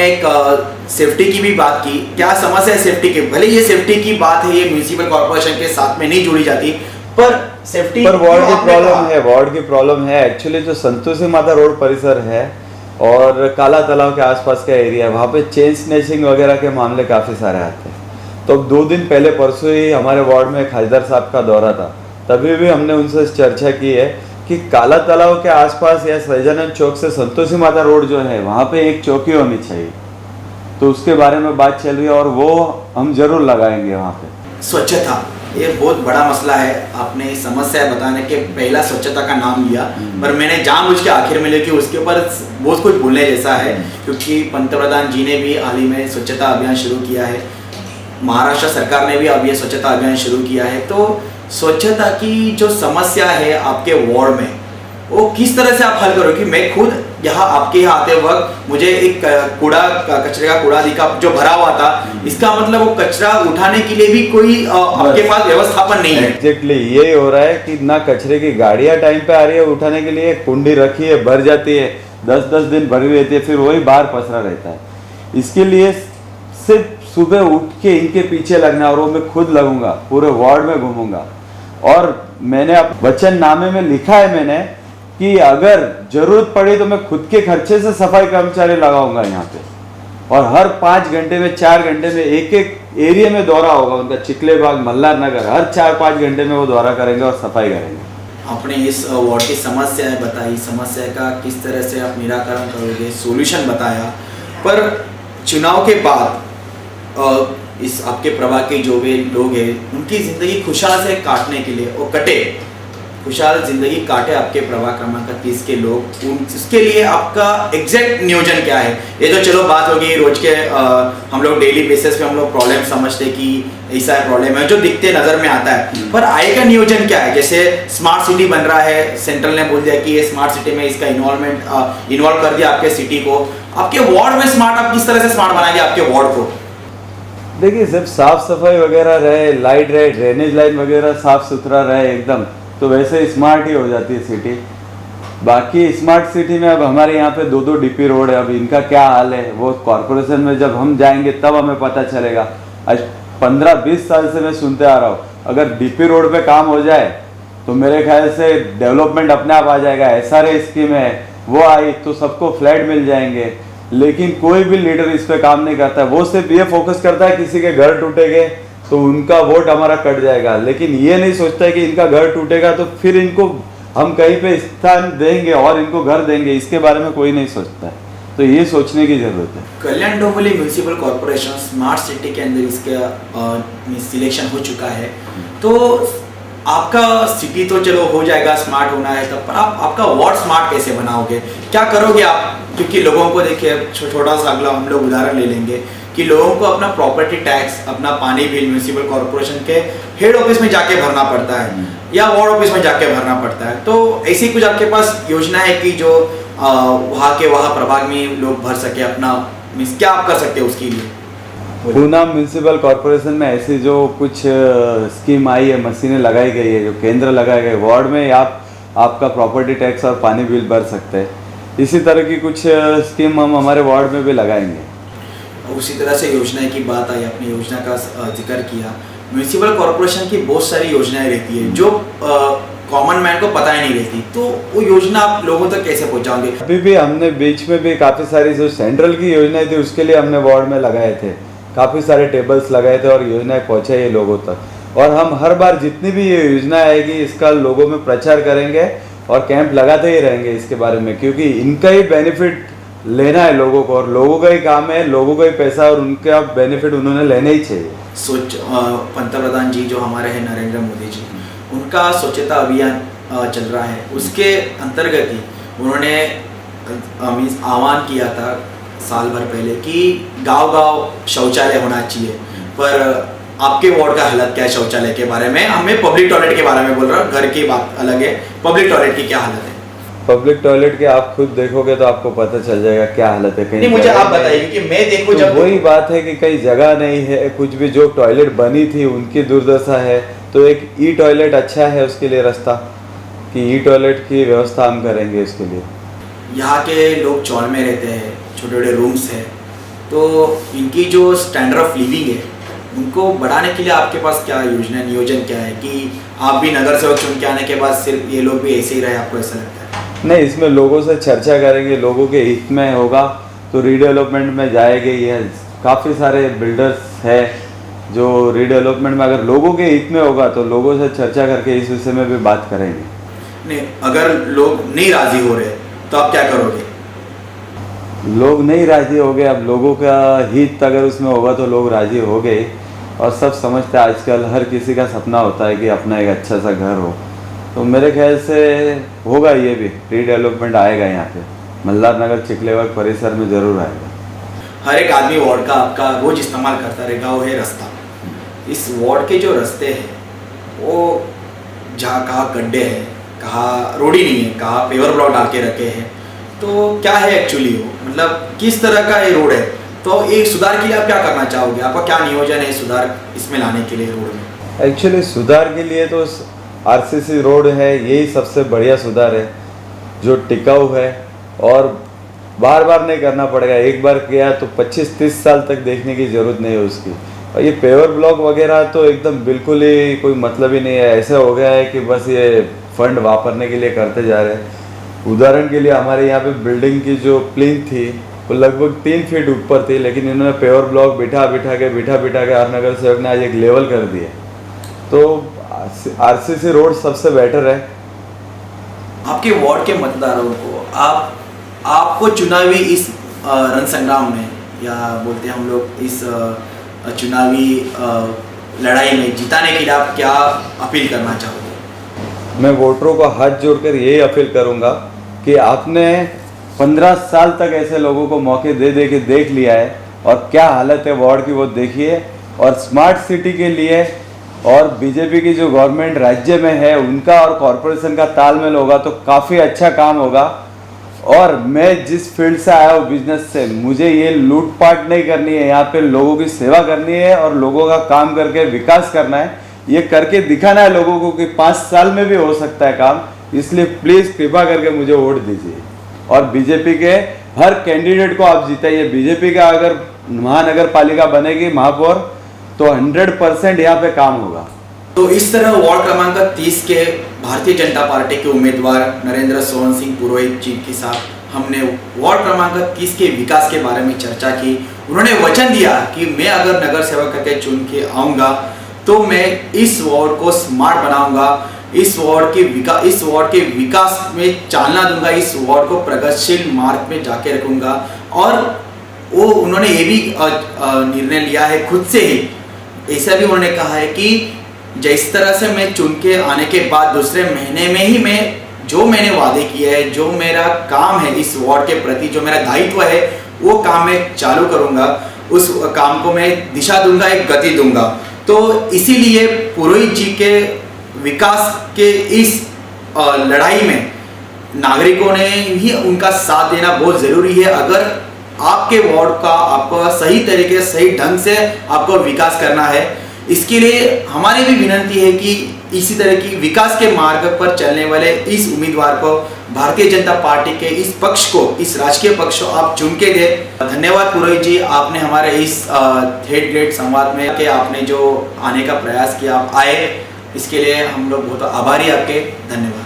आपने एक सेफ्टी की भी बात की, क्या समस्या है सेफ्टी की? भले ये सेफ्टी की बात है, ये म्यूनिसिपल कॉर्पोरेशन के साथ में नहीं जुड़ी जाती, पर सेफ्टी पर वार्ड की प्रॉब्लम है, वार्ड की प्रॉब्लम है। एक्चुअली जो संतोषी माता रोड परिसर है और काला तालाब के आसपास का एरिया है, वहाँ पे चेन स्नैचिंग वगैरह के मामले काफ़ी सारे आते हैं। तो 2 दिन पहले परसों ही हमारे वार्ड में एक हजदर साहब का दौरा था, तभी भी हमने उनसे चर्चा की है कि काला तालाब के आसपास या सहजानंद चौक से संतोषी माता रोड जो है वहाँ पे एक चौकी होनी चाहिए। तो उसके बारे में बात चल रही है और वो हम जरूर लगाएंगे वहाँ पे। स्वच्छता ये बहुत बड़ा मसला है। आपने समस्या बताने के पहला स्वच्छता का नाम लिया, पर मैंने जानबूझ के आखिर में लेके उसके ऊपर बहुत कुछ बोलने जैसा है, क्योंकि पंतप्रधान जी ने भी हाल ही में स्वच्छता अभियान शुरू किया है, महाराष्ट्र सरकार ने भी अब ये स्वच्छता अभियान शुरू किया है। तो स्वच्छता की जो समस्या है आपके वार्ड में, वो किस तरह से आप हल करोगे? मैं खुद यहाँ आपके यहाँ आते वक्त मुझे एक कचरे का कूड़ा दिखा जो भरा हुआ था। इसका मतलब वो कचरा उठाने के लिए भी कोई आपके पास व्यवस्थापन नहीं है। एग्जैक्टली ये हो रहा है कि ना कचरे की गाड़ियाँ टाइम पे आ रही है उठाने के लिए, कुंडी रखी है भर जाती है, 10-10 दिन भरी रहती है, फिर वही बाहर पसरा रहता है। इसके लिए सिर्फ सुबह उठ के इनके पीछे लगना, और वो मैं खुद लगूंगा, पूरे वार्ड में घूमूंगा। और मैंने वचननामे में लिखा है मैंने कि अगर जरूरत पड़ी तो मैं खुद के खर्चे से सफाई कर्मचारी लगाऊंगा यहाँ पे, और हर 5 घंटे में 4 घंटे में एक एरिया में दौरा होगा उनका, चिखले बाग, मल्हार नगर, हर 4-5 घंटे में वो दौरा करेंगे और सफाई करेंगे। आपने इस वार्ड की समस्या बताई, समस्या का किस तरह से आप निराकरण करोगे, सॉल्यूशन बताया, पर चुनाव के बाद इस आपके प्रभाग के जो भी लोग हैं उनकी ज़िंदगी खुशहाल से काटने के लिए, वो कटे खुशहाल ज़िंदगी काटे आपके प्रभाग क्रमांक 30 के लोग, उसके लिए आपका एग्जैक्ट नियोजन क्या है? ये तो चलो बात होगी रोज के, हम लोग डेली बेसिस पे हम लोग प्रॉब्लम समझते कि ऐसा प्रॉब्लम है जो दिखते नज़र में आता है, पर आय का नियोजन क्या है? जैसे स्मार्ट सिटी बन रहा है, सेंट्रल ने बोल दिया कि ये स्मार्ट सिटी में इसका इन्वॉल्व कर दिया आपके सिटी को। आपके वार्ड में स्मार्ट, आप किस तरह से स्मार्ट बनाएंगे आपके वार्ड को? देखिए, सिर्फ साफ सफाई वगैरह रहे, लाइट रहे, ड्रेनेज लाइन वगैरह साफ सुथरा रहे एकदम, तो वैसे स्मार्ट ही हो जाती है सिटी। बाकी स्मार्ट सिटी में अब हमारे यहाँ पे 2-2 डीपी रोड है, अब इनका क्या हाल है वो कॉरपोरेशन में जब हम जाएंगे तब हमें पता चलेगा। आज 15-20 साल से मैं सुनते आ रहा हूँ, अगर डीपी रोड पे काम हो जाए तो मेरे ख्याल से डेवलपमेंट अपने आप आ जाएगा। SRA स्कीम है वो आई तो सबको फ्लैट मिल जाएंगे, लेकिन कोई भी लीडर इस पे काम नहीं करता है। वो सिर्फ ये फोकस करता है किसी के घर टूटेंगे तो उनका वोट हमारा कट जाएगा, लेकिन ये नहीं सोचता है कि इनका घर टूटेगा तो फिर इनको हम कहीं पे स्थान देंगे और इनको घर देंगे, इसके बारे में कोई नहीं सोचता है। तो ये सोचने की जरूरत है। Kalyan Dombivli municipal corporation smart city के अंदर इसका सिलेक्शन हो चुका है, तो आपका सिटी तो चलो हो जाएगा, स्मार्ट होना है तब, पर आपका वार्ड स्मार्ट कैसे बनाओगे, क्या करोगे आप? क्योंकि लोगों को देखिए, छोटा सा अगला हम लोग उदाहरण ले लेंगे कि लोगों को अपना प्रॉपर्टी टैक्स, अपना पानी बिल म्यूनिसिपल कॉर्पोरेशन के हेड ऑफिस में जाके भरना पड़ता है या वार्ड ऑफिस में जाके भरना पड़ता है। तो ऐसी कुछ आपके पास योजना है कि जो वहाँ प्रभाग में लोग भर सके अपना, मीन्स क्या आप कर सकते हो उसके लिए? पूना म्यूनिसिपल कॉर्पोरेशन में ऐसी जो कुछ स्कीम आई है, मशीनें लगाई गई है, जो केंद्र लगाए गए, वार्ड में आपका प्रॉपर्टी टैक्स और पानी बिल भर सकते हैं। इसी तरह की कुछ स्कीम हम हमारे वार्ड में भी लगाएंगे। उसी तरह से योजना की बात आई, अपनी योजना का जिक्र किया। म्यूनिसिपल कॉर्पोरेशन की बहुत सारी योजनाएं रहती है जो कॉमन मैन को पता ही नहीं रहती, तो वो योजना आप लोगों तक कैसे पहुंचाओगे? अभी भी हमने बीच में भी काफ़ी सारी जो सेंट्रल की योजनाएं थी उसके लिए हमने वार्ड में लगाए थे, काफ़ी सारे टेबल्स लगाए थे और योजनाएं पहुंचाई लोगों तक। और हम हर बार जितनी भी ये योजना आएगी इसका लोगों में प्रचार करेंगे और कैंप लगाते ही रहेंगे इसके बारे में, क्योंकि इनका ही बेनिफिट लेना है लोगों को, और लोगों का ही काम है, लोगों का ही पैसा, और उनका बेनिफिट उन्होंने लेना ही चाहिए। पंतप्रधान जी जो हमारे हैं नरेंद्र मोदी जी, उनका स्वच्छता अभियान चल रहा है, उसके अंतर्गत ही उन्होंने आह्वान किया था साल भर पहले कि गांव-गांव शौचालय होना चाहिए। पर आपके वार्ड का हालत क्या है शौचालय के बारे में? हमें पब्लिक टॉयलेट के बारे में बोल रहा हूँ, घर की बात अलग है, पब्लिक टॉयलेट की क्या हालत है? पब्लिक टॉयलेट के आप खुद देखोगे तो आपको पता चल जाएगा क्या हालत है। नहीं, मुझे आप बताइए कि मैं देखूं जब वही बात है कि कहीं जगह नहीं है, कुछ भी जो टॉयलेट बनी थी उनकी दुर्दशा है, तो एक ई टॉयलेट अच्छा है उसके लिए रास्ता, कि ई टॉयलेट की व्यवस्था हम करेंगे उसके लिए। यहाँ के लोग चौल में रहते हैं, छोटे छोटे रूम्स हैं, तो इनकी जो स्टैंडर्ड ऑफ लिविंग है उनको बढ़ाने के लिए आपके पास क्या योजना नियोजन क्या है कि आप भी नगर सेवक चुन के आने के बाद सिर्फ ये लोग भी ऐसे ही रहे, आपको ऐसा लगता है? नहीं, इसमें लोगों से चर्चा करेंगे, लोगों के हित में होगा तो रीडेवलपमेंट में जाएंगे। ये काफ़ी सारे बिल्डर्स है जो रीडेवलपमेंट में अगर लोगों के हित में होगा तो लोगों से चर्चा करके इस विषय में भी बात करेंगे। नहीं, अगर लोग नहीं राजी हो रहे तो आप क्या करोगे? लोग नहीं राजी हो गए, अब लोगों का हित अगर उसमें होगा तो लोग राजी हो गए। और सब समझते हैं आजकल हर किसी का सपना होता है कि अपना एक अच्छा सा घर हो, तो मेरे ख्याल से होगा, ये भी रीडेवलपमेंट आएगा यहाँ पे मल्हार नगर चिखलेवाग परिसर में ज़रूर आएगा। हर एक आदमी वार्ड का आपका रोज इस्तेमाल करता रहेगा, वो है रास्ता। इस वार्ड के जो रास्ते हैं वो जहाँ कहाँ गड्ढे हैं, कहाँ रोड ही नहीं है, कहाँ पेवर ब्लॉक डाल के रखे हैं, तो क्या है एक्चुअली वो, मतलब किस तरह का ये रोड है? तो ये सुधार के लिए आप क्या करना चाहोगे? आपका क्या नियोजन है सुधार इसमें लाने के लिए रोड में? एक्चुअली सुधार के लिए तो आरसीसी रोड है, यही सबसे बढ़िया सुधार है जो टिकाऊ है और बार बार नहीं करना पड़ेगा। एक बार किया तो 25-30 साल तक देखने की ज़रूरत नहीं है उसकी। और ये पेवर ब्लॉक वगैरह तो एकदम बिल्कुल ही कोई मतलब ही नहीं है, ऐसा हो गया है कि बस ये फंड वापरने के लिए करते जा रहे हैं। उदाहरण के लिए हमारे यहाँ पे बिल्डिंग की जो प्लिंथ थी वो लगभग 3 फीट ऊपर थी, लेकिन इन्होंने पेवर ब्लॉक बिठा बिठा के हर नगर सेवक ने आज एक लेवल कर दिया। तो आरसीसी रोड सबसे बेटर है। आपके वार्ड के मतदारों को आपको चुनावी इस रण संग्राम में, या बोलते हैं हम लोग इस चुनावी लड़ाई में जिताने के लिए आप क्या अपील करना चाहोगे? मैं वोटरों को हाथ जोड़कर यही अपील करूंगा कि आपने 15 साल तक ऐसे लोगों को मौके दे दे के देख लिया है और क्या हालत है वार्ड की वो देखिए। और स्मार्ट सिटी के लिए और बीजेपी की जो गवर्नमेंट राज्य में है उनका और कॉरपोरेशन का तालमेल होगा तो काफ़ी अच्छा काम होगा। और मैं जिस फील्ड से आया हूँ बिजनेस से, मुझे ये लूटपाट नहीं करनी है, यहाँ पे लोगों की सेवा करनी है और लोगों का काम करके विकास करना है। ये करके दिखाना है लोगों को कि 5 साल में भी हो सकता है काम। इसलिए प्लीज़ कृपा करके मुझे वोट दीजिए और बीजेपी के हर कैंडिडेट को आप जिताइए। बीजेपी का अगर महानगर पालिका बनेगी महापौर तो 100% यहाँ पे काम होगा। तो इस तरह वार्ड क्रमांक 30 के भारतीय जनता पार्टी के उम्मीदवार नरेंद्र सोहन सिंह पुरोहित जी के साथ हमने वार्ड क्रमांक 30 के विकास के बारे में चर्चा की। उन्होंने वचन दिया कि मैं अगर नगर सेवक करके चुन के आऊँगा तो मैं इस वार्ड को स्मार्ट बनाऊंगा, इस वार्ड के विकास में चालना दूंगा, इस वार्ड को प्रगतिशील मार्ग में जाके रखूंगा। और वो उन्होंने ये भी निर्णय लिया है खुद से ही, ऐसा भी उन्होंने कहा है कि जिस तरह से मैं चुन के आने के बाद दूसरे महीने में ही मैंने वादे किए हैं, जो मेरा काम है इस वार्ड के प्रति, जो मेरा दायित्व है वो काम मैं चालू करूंगा, उस काम को मैं दिशा दूंगा, एक गति दूंगा। तो इसीलिए पुरोहित जी के विकास के इस लड़ाई में नागरिकों ने ही उनका साथ देना बहुत ज़रूरी है। अगर आपके वार्ड का आपको सही तरीके सही ढंग से आपको विकास करना है, इसके लिए हमारी भी विनती है कि इसी तरह की विकास के मार्ग पर चलने वाले इस उम्मीदवार को, भारतीय जनता पार्टी के इस पक्ष को, इस राजकीय पक्ष को आप चुन के दें। धन्यवाद पुरोहित जी, आपने हमारे इस थेट ग्रेट संवाद में के आपने जो आने का प्रयास किया, आप आए, इसके लिए हम लोग बहुत आभारी आपके। धन्यवाद।